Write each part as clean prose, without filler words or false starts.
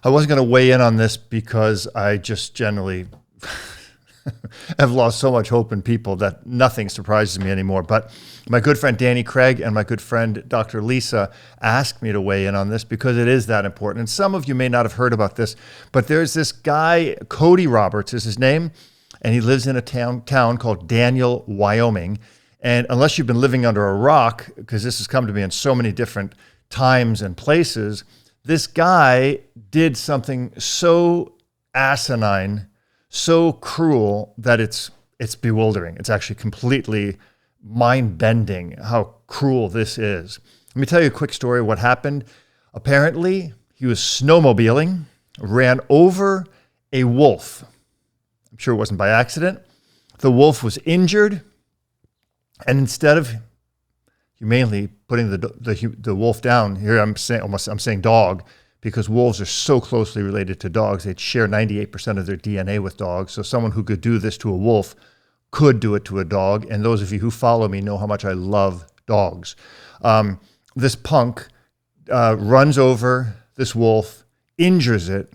I wasn't going to weigh in on this because I just generally have lost so much hope in people that nothing surprises me anymore. But my good friend Danny Craig and my good friend Dr. Lisa asked me to weigh in on this because it is that important. And some of you may not have heard about this, but there's this guy, Cody Roberts is his name, and he lives in a town called Daniel, Wyoming. And unless you've been living under a rock, because this has come to me in so many different times and places, this guy did something so asinine, so cruel that it's bewildering. It's actually completely mind-bending how cruel this is. Let me tell you a quick story of what happened. Apparently, he was snowmobiling, ran over a wolf. I'm sure it wasn't by accident. The wolf was injured, and instead of humanely putting the wolf down, here I'm saying dog, because wolves are so closely related to dogs. They share 98% of their DNA with dogs. So someone who could do this to a wolf could do it to a dog. And those of you who follow me know how much I love dogs. This punk runs over this wolf, injures it,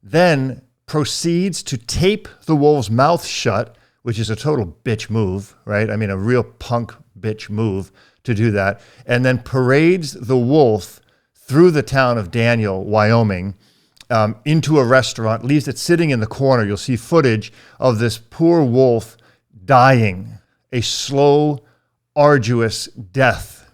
then proceeds to tape the wolf's mouth shut, which is a total bitch move, right? I mean, a real punk bitch move to do that, and then parades the wolf through the town of Daniel, Wyoming, into a restaurant, leaves it sitting in the corner. You'll see footage of this poor wolf dying a slow, arduous death.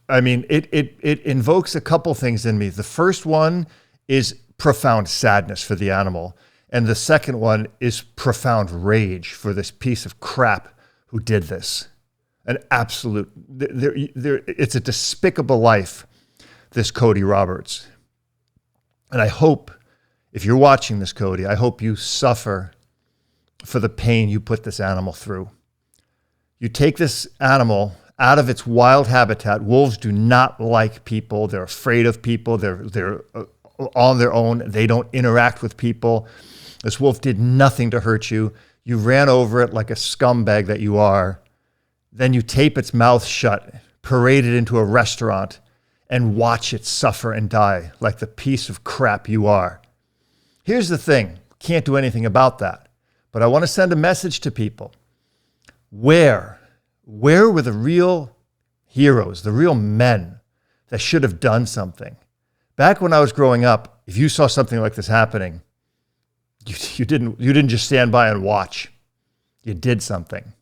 I mean, it invokes a couple things in me. The first one is profound sadness for the animal. And the second one is profound rage for this piece of crap who did this. An absolute, it's a despicable life, this Cody Roberts. And I hope, if you're watching this, Cody, I hope you suffer for the pain you put this animal through. You take this animal out of its wild habitat. Wolves do not like people. They're afraid of people. They're on their own. They don't interact with people. This wolf did nothing to hurt you. You ran over it like a scumbag that you are. Then you tape its mouth shut, parade it into a restaurant, and watch it suffer and die like the piece of crap you are. Here's the thing. Can't do anything about that. But I want to send a message to people. Where were the real heroes, the real men that should have done something? Back when I was growing up, if you saw something like this happening, you didn't just stand by and watch. You did something.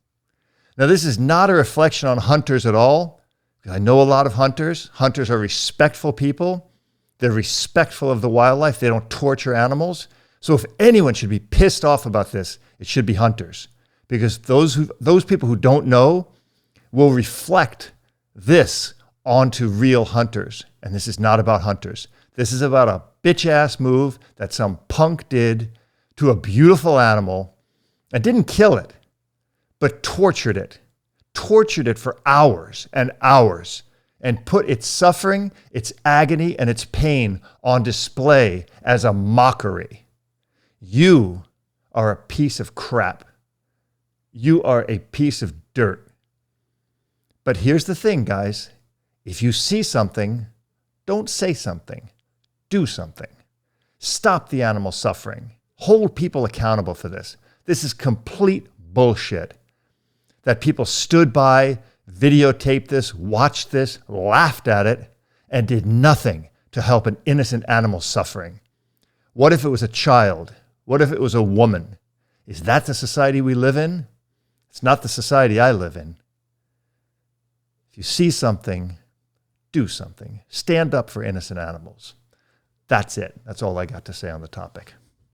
Now, this is not a reflection on hunters at all. I know a lot of hunters. Hunters are respectful people. They're respectful of the wildlife. They don't torture animals. So if anyone should be pissed off about this, it should be hunters. Because those people who don't know will reflect this onto real hunters. And this is not about hunters. This is about a bitch-ass move that some punk did to a beautiful animal and didn't kill it, but tortured it for hours and hours, and put its suffering, its agony, and its pain on display as a mockery. You are a piece of crap. You are a piece of dirt. But here's the thing, guys. If you see something, don't say something. Do something. Stop the animal suffering. Hold people accountable for this. This is complete bullshit. That people stood by, videotaped this, watched this, laughed at it, and did nothing to help an innocent animal suffering. What if it was a child? What if it was a woman? Is that the society we live in? It's not the society I live in. If you see something, do something. Stand up for innocent animals. That's it. That's all I got to say on the topic.